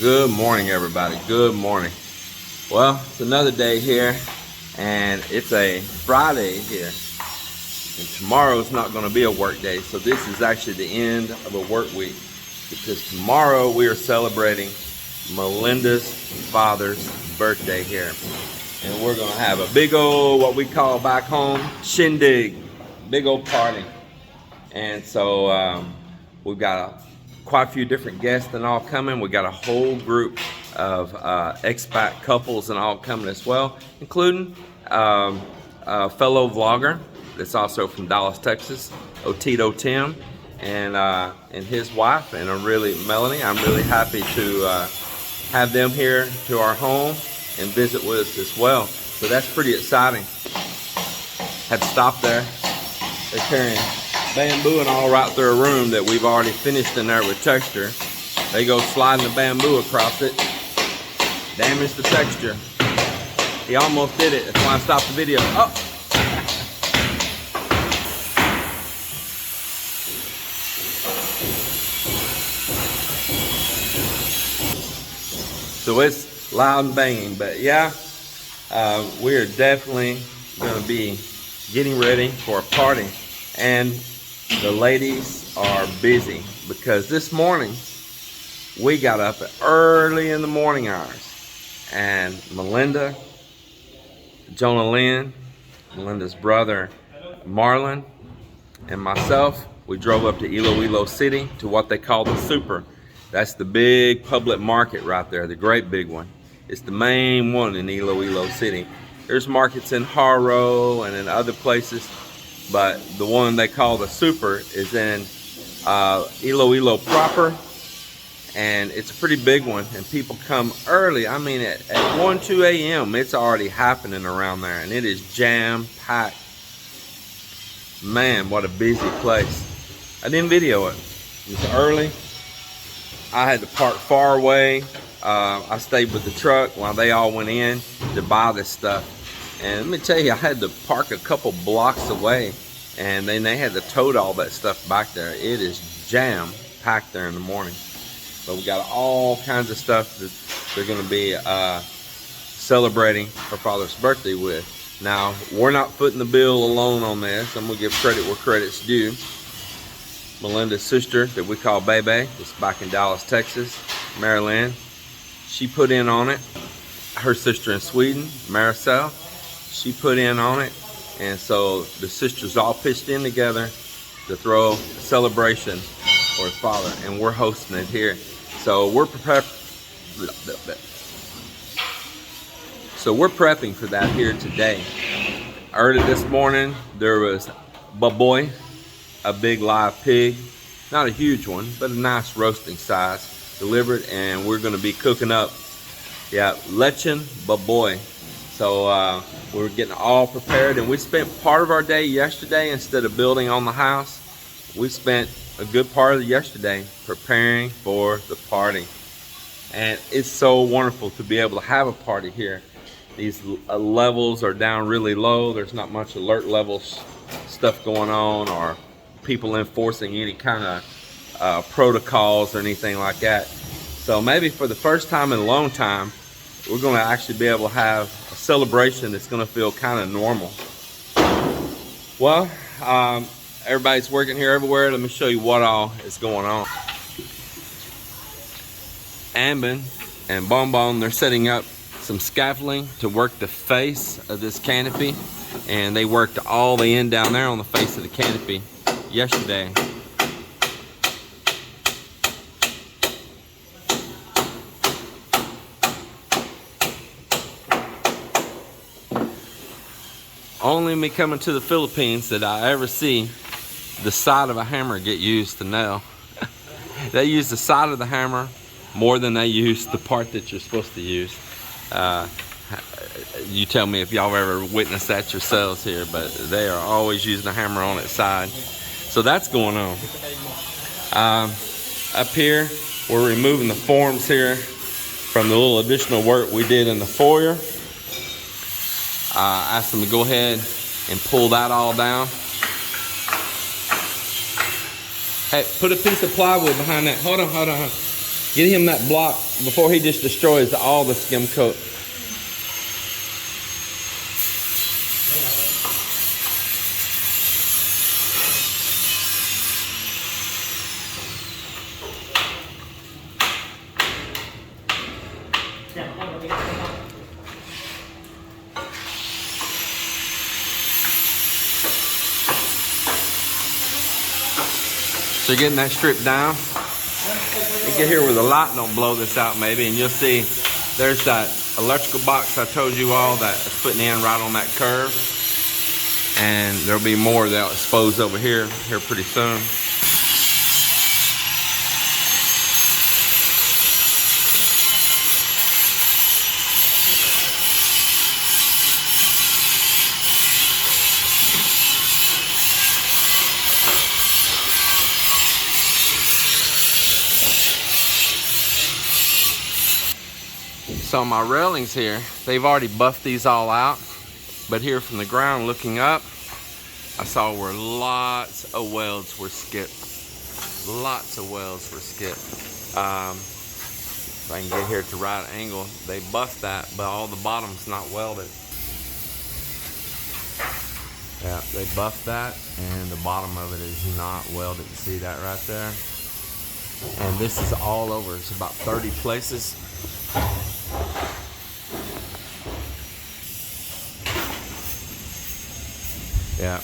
Good morning, everybody. Good morning. Well, it's another day here, and it's a Friday here. And tomorrow's not going to be a work day, so this is actually the end of a work week, because tomorrow we are celebrating Melinda's father's birthday here. And we're going to have a big old, what we call back home, shindig. Big old party. And so we've got quite a few different guests and all coming. We got a whole group of expat couples and all coming as well, including a fellow vlogger that's also from Dallas, Texas, Otito Tim, and his wife, and Melanie. I'm really happy to have them here to our home and visit with us as well. So that's pretty exciting. Had to stop there. They're carrying bamboo and all right through a room that we've already finished in there with texture. They go sliding the bamboo across it. Damage the texture. He almost did it. That's why I stopped the video. Oh! So it's loud and banging, but yeah, we are definitely going to be getting ready for a party. And the ladies are busy because this morning we got up early in the morning hours, and Melinda, Jonah Lynn, Melinda's brother Marlon, and myself, we drove up to Iloilo City to what they call the Super. That's the big public market right there, the great big one. It's the main one in Iloilo City. There's markets in Haro and in other places, but the one they call the Super is in Iloilo proper, and it's a pretty big one, and people come early. I mean, at 1, 2 a.m. it's already happening around there, and it is jam-packed. Man, what a busy place. I didn't video it. It was early. I had to park far away. I stayed with the truck while they all went in to buy this stuff. And let me tell you, I had to park a couple blocks away, and then they had to tote all that stuff back there. It is jam-packed there in the morning. But we got all kinds of stuff that they're going to be celebrating her father's birthday with. Now, we're not footing the bill alone on this. I'm going to give credit where credit's due. Melinda's sister, that we call Bebe, is back in Dallas, Texas, Maryland. She put in on it. Her sister in Sweden, Maricel, she put in on it. And so the sisters all pitched in together to throw a celebration for his father, and we're hosting it here. So we're prepping for that here today. Early this morning, there was baboy, a big live pig, not a huge one, but a nice roasting size, delivered, and we're going to be cooking up, lechon baboy. So we're getting all prepared, and we spent part of our day yesterday, instead of building on the house, we spent a good part of yesterday preparing for the party. And it's so wonderful to be able to have a party here. These levels are down really low. There's not much alert levels stuff going on, or people enforcing any kind of protocols or anything like that. So maybe for the first time in a long time, we're going to actually be able to have a celebration that's going to feel kind of normal. Well, everybody's working here everywhere. Let me show you what all is going on. Ambin and Bonbon, they're setting up some scaffolding to work the face of this canopy, and they worked all the end down there on the face of the canopy yesterday. Only me coming to the Philippines did I ever see the side of a hammer get used to nail. They use the side of the hammer more than they use the part that you're supposed to use. You tell me if y'all ever witnessed that yourselves here, but they are always using the hammer on its side. So that's going on. Up here, we're removing the forms here from the little additional work we did in the foyer. Asked them to go ahead and pull that all down. Hey, put a piece of plywood behind that. Hold on. Get him that block before he just destroys all the skim coat. So you're getting that stripped down. You get here where the light don't blow this out maybe, and you'll see there's that electrical box I told you all that's putting in right on that curve. And there'll be more that'll expose over here pretty soon. So my railings here, they've already buffed these all out, but here from the ground looking up, I saw where lots of welds were skipped. Lots of welds were skipped. If I can get here at the right angle, they buffed that, but all the bottom's not welded. Yeah, they buffed that, and the bottom of it is not welded. You see that right there? And this is all over. It's about 30 places. Yeah,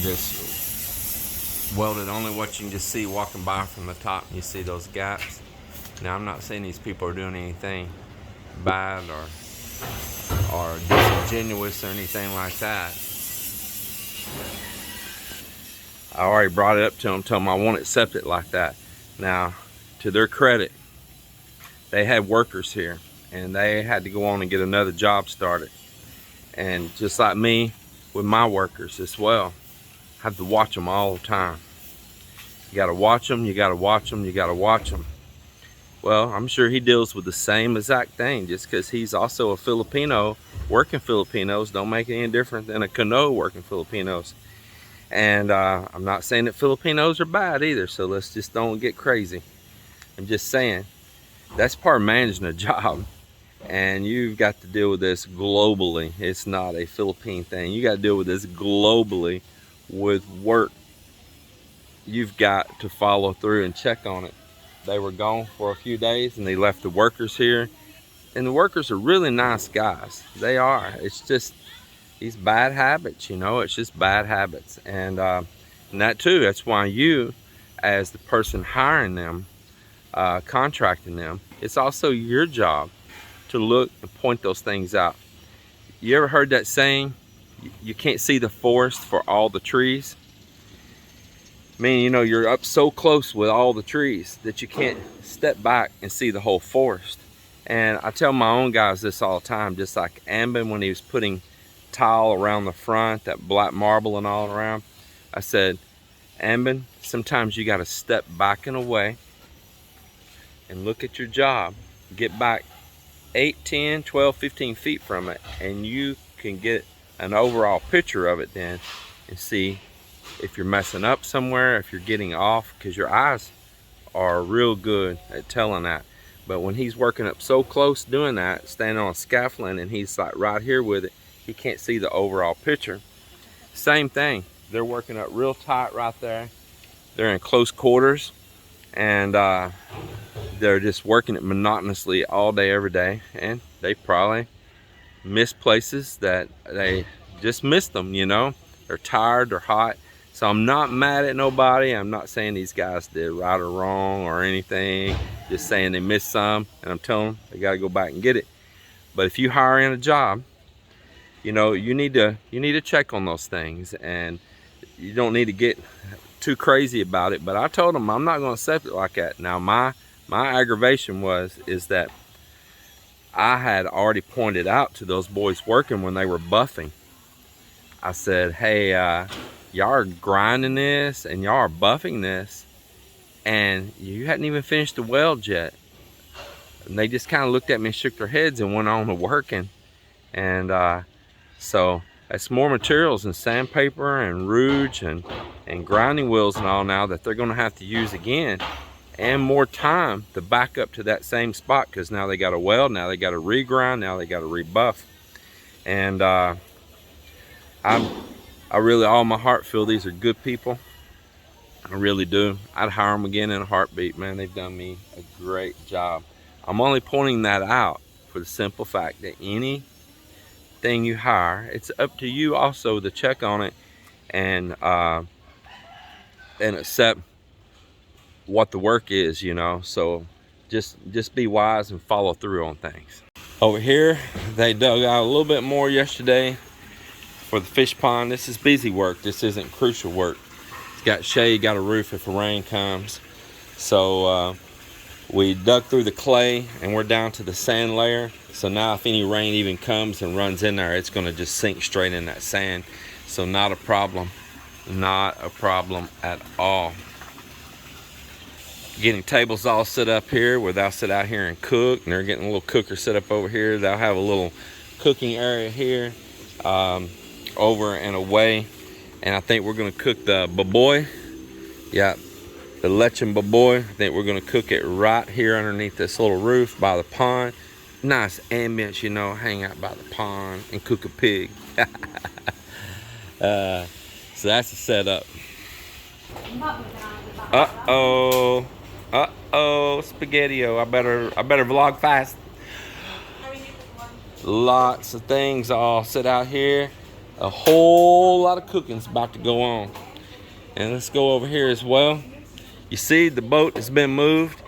just welded only what you can just see walking by from the top. You see those gaps. Now I'm not saying these people are doing anything bad or disingenuous or anything like that. I already brought it up to them, told them I won't accept it like that. Now, to their credit, they had workers here and they had to go on and get another job started. And just like me, with my workers as well, I have to watch them all the time. You gotta watch them, you gotta watch them, you gotta watch them. Well, I'm sure he deals with the same exact thing. Just because he's also a Filipino, working Filipinos don't make it any different than a Cano working Filipinos. And I'm not saying that Filipinos are bad either, so let's just don't get crazy. I'm just saying, that's part of managing a job. And you've got to deal with this globally. It's not a Philippine thing. You got to deal with this globally with work. You've got to follow through and check on it. They were gone for a few days and they left the workers here. And the workers are really nice guys. They are. It's just these bad habits, you know. It's just bad habits. And that too, that's why you, as the person hiring them, contracting them, it's also your job to look and point those things out. You ever heard that saying, you can't see the forest for all the trees? I mean, you know, you're up so close with all the trees that you can't step back and see the whole forest. And I tell my own guys this all the time, just like Ambin when he was putting tile around the front, that black marble and all around. I said, Ambin, sometimes you got to step back and away and look at your job. Get back 8, 10, 12, 15 feet from it, and you can get an overall picture of it then and see if you're messing up somewhere, if you're getting off, because your eyes are real good at telling that. But when he's working up so close doing that, standing on scaffolding, and he's like right here with it, he can't see the overall picture. Same thing, they're working up real tight right there. They're in close quarters, and they're just working it monotonously all day, every day, and they probably miss places that they just missed them, you know. They're tired, they're hot. So I'm not mad at nobody. I'm not saying these guys did right or wrong or anything. Just saying they missed some, and I'm telling them they got to go back and get it. But if you hire in a job, you know, you need to check on those things, and you don't need to get too crazy about it. But I told them I'm not going to accept it like that. Now my aggravation is that I had already pointed out to those boys working when they were buffing. I said, hey, y'all are grinding this and y'all are buffing this, and you hadn't even finished the weld yet. And they just kind of looked at me and shook their heads and went on to working. And so that's more materials and sandpaper and rouge and grinding wheels and all now that they're going to have to use again. and more time to back up to that same spot, because now they got to weld, now they got to regrind, now they got to rebuff. And I really, all my heart feel these are good people. I really do. I'd hire them again in a heartbeat, man. They've done me a great job. I'm only pointing that out for the simple fact that anything you hire, it's up to you also to check on it and accept what the work is, you know. So just be wise and follow through on things. Over here, they dug out a little bit more yesterday for the fish pond. This is busy work. This isn't crucial work. It's got shade, got a roof if the rain comes. So we dug through the clay and we're down to the sand layer. So now if any rain even comes and runs in there, it's gonna just sink straight in that sand. So not a problem, not a problem at all. Getting tables all set up here where they'll sit out here and cook, and they're getting a little cooker set up over here. They'll have a little cooking area here, over and away. And I think we're gonna cook the baboy. Yeah, the lechon baboy. I think we're gonna cook it right here underneath this little roof by the pond. Nice ambience, you know, hang out by the pond and cook a pig. So that's the setup. Uh-oh. Uh-oh, spaghetti-o. I better vlog fast. Lots of things all set out here. A whole lot of cooking's about to go on. And let's go over here as well. You see the boat has been moved.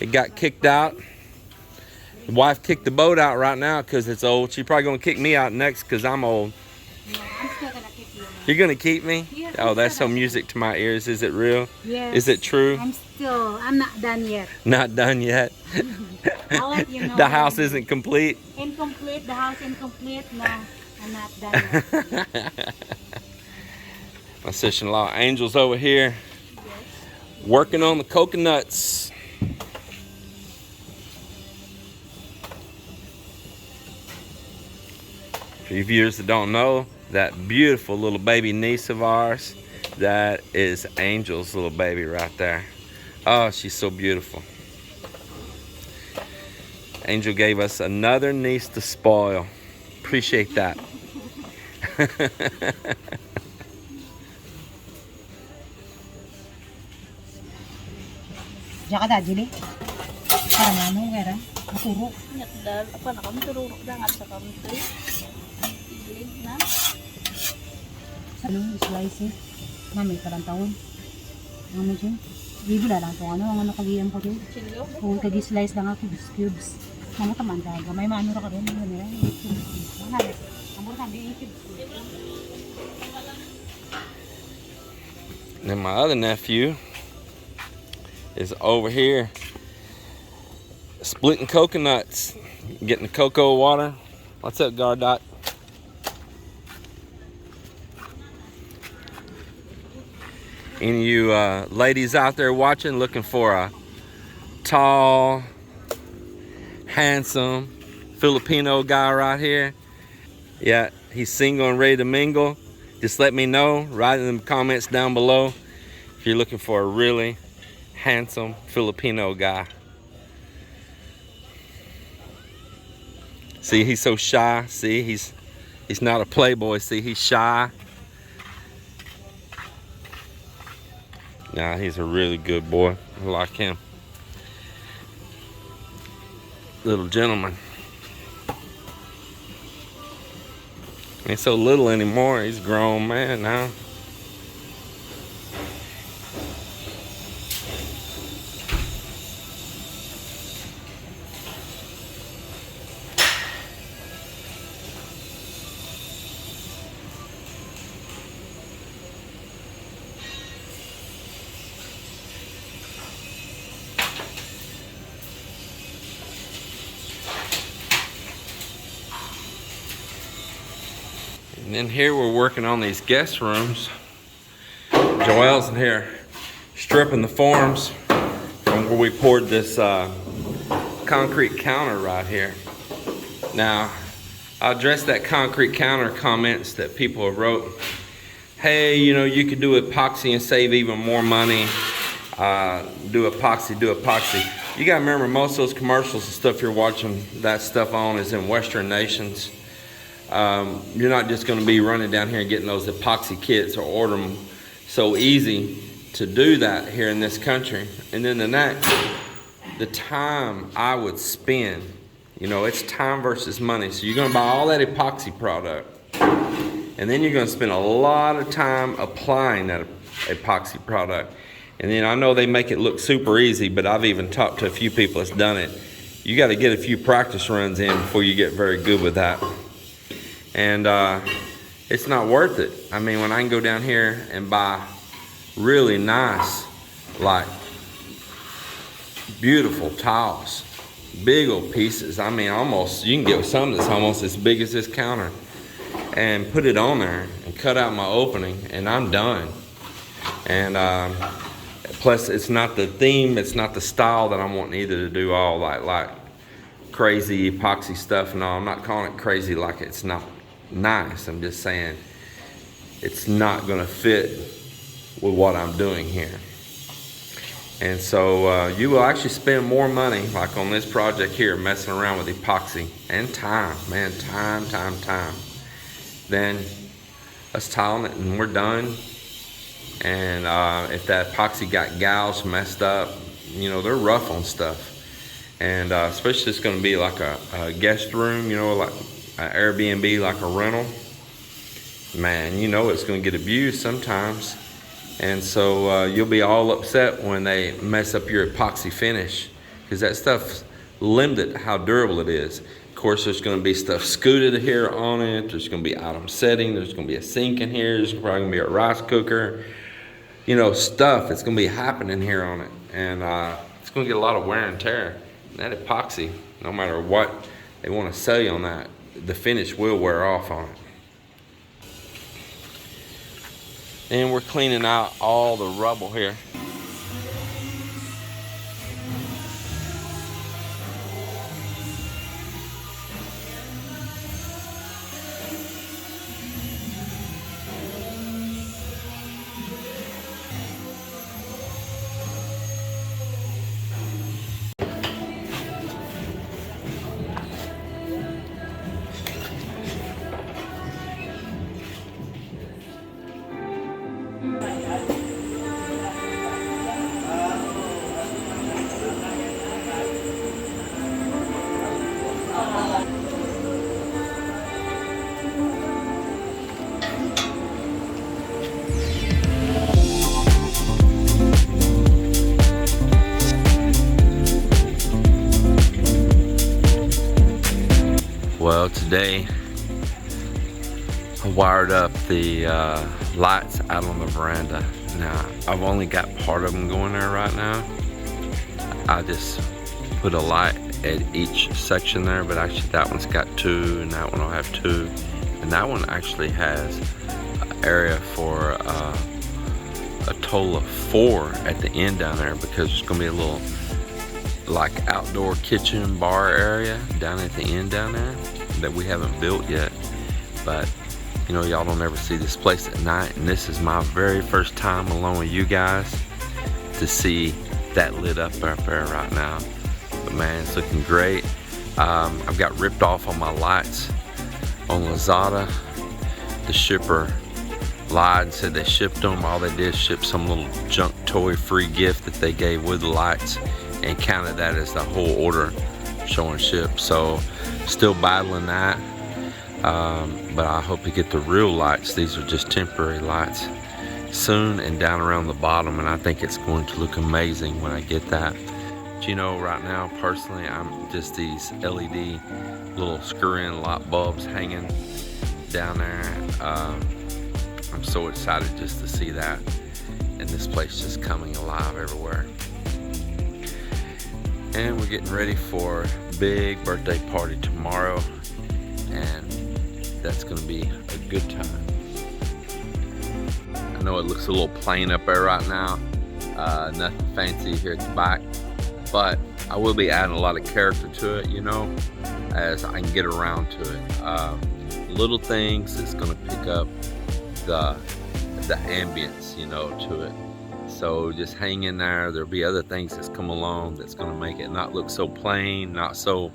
It got kicked out. The wife kicked the boat out right now because it's old. She's probably gonna kick me out next because I'm old. No, I'm still gonna keep you. You're gonna keep me? Yes, Oh, that's some music to my ears. Is it real? Yes. Is it true? I'm not done yet. Not done yet. I'll let you know. The house isn't complete. Incomplete, the house incomplete. No, I'm not done yet. My sister-in-law Angel's over here working on the coconuts. For you viewers that don't know, that beautiful little baby niece of ours, that is Angel's little baby right there. Oh, she's so beautiful. Angel gave us another niece to spoil. Appreciate that. Diyan ka da, Julie? Para manong, gara? Maturo. Nakdal, apa na kami tururo na nga sa kami to. Na. Anong slice eh? Mamay parang taon. Ano dyan? Bibila lang ito. Ano ang nakagiyam ko dyan? Chilyo. Kung tagi-slice lang ako, cubes. Ano ka man talaga? May manura ka rin. Ano nila? Ano nila? Amor ka, hindi cubes. And then my other nephew is over here splitting coconuts, getting the cocoa water. What's up, Gardot? Any of you ladies out there watching looking for a tall, handsome Filipino guy right here? Yeah, he's single and ready to mingle. Just let me know, write in the comments down below if you're looking for a really handsome Filipino guy. See, he's so shy. See, he's not a playboy. See, he's shy. Nah, he's a really good boy. I like him. Little gentleman. Ain't so little anymore. He's a grown man now. And then here we're working on these guest rooms. Joelle's in here stripping the forms from where we poured this concrete counter right here. Now, I'll address that concrete counter comments that people have wrote. Hey, you know, you could do epoxy and save even more money. do epoxy. You gotta remember, most of those commercials and stuff you're watching that stuff on is in Western nations. You're not just gonna be running down here and getting those epoxy kits or order them so easy to do that here in this country. And then the time I would spend, you know, it's time versus money. So you're gonna buy all that epoxy product, and then you're gonna spend a lot of time applying that epoxy product. And then I know they make it look super easy, but I've even talked to a few people that's done it. You gotta get a few practice runs in before you get very good with that. And it's not worth it. I mean, when I can go down here and buy really nice, like beautiful tiles, big old pieces. I mean, almost, you can get some that's almost as big as this counter, and put it on there and cut out my opening, and I'm done. And plus, it's not the theme, it's not the style that I'm wanting either to do all like crazy epoxy stuff. No, I'm not calling it crazy like it's not nice. I'm just saying it's not gonna fit with what I'm doing here. And so you will actually spend more money, like on this project here, messing around with epoxy, and time, man, time, then us tiling it and we're done. And if that epoxy got gouged, messed up, you know, they're rough on stuff. And especially it's gonna be like a guest room, you know, like an Airbnb, like a rental. Man, you know it's gonna get abused sometimes. And so you'll be all upset when they mess up your epoxy finish, because that stuff's limited how durable it is. Of course, there's going to be stuff scooted here on it. There's going to be item setting. There's going to be a sink in here. There's probably going to be a rice cooker. You know, stuff that's going to be happening here on it. And it's going to get a lot of wear and tear. And that epoxy, no matter what they want to sell you on that, the finish will wear off on it. And we're cleaning out all the rubble here. Well, today I wired up the lights out on the veranda. Now, I've only got part of them going there right now. I just put a light at each section there, but actually that one's got two, and that one will have two. And that one actually has an area for a total of 4 at the end down there, because there's gonna be a little like outdoor kitchen bar area down at the end down there that we haven't built yet. But you know, y'all don't ever see this place at night, and this is my very first time along with you guys to see that lit up there right now. But man, it's looking great. I've got ripped off on my lights on Lazada. The shipper lied and said they shipped them. All they did is ship some little junk toy free gift that they gave with the lights, and counted that as the whole order showing shipped. So still battling that, but I hope to get the real lights. These are just temporary lights soon, and down around the bottom, and I think it's going to look amazing when I get that. But you know, right now personally, I'm just these LED little screw-in light bulbs hanging down there. I'm so excited just to see that, and this place just coming alive everywhere. And we're getting ready for a big birthday party tomorrow, and that's gonna be a good time. I know it looks a little plain up there right now, nothing fancy here at the back, but I will be adding a lot of character to it, you know, as I can get around to it. Little things that's gonna pick up the ambience, you know, to it. So just hang in there. There'll be other things that's come along that's gonna make it not look so plain, not so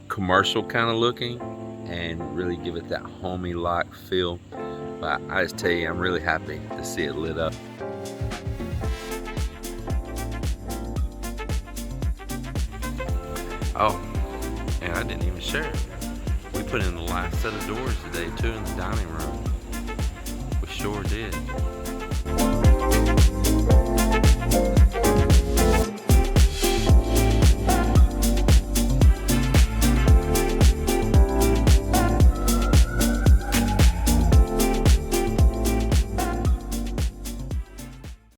commercial kind of looking, and really give it that homey-like feel. But I just tell you, I'm really happy to see it lit up. Oh, and I didn't even share it. We put in the last set of doors today too in the dining room. We sure did.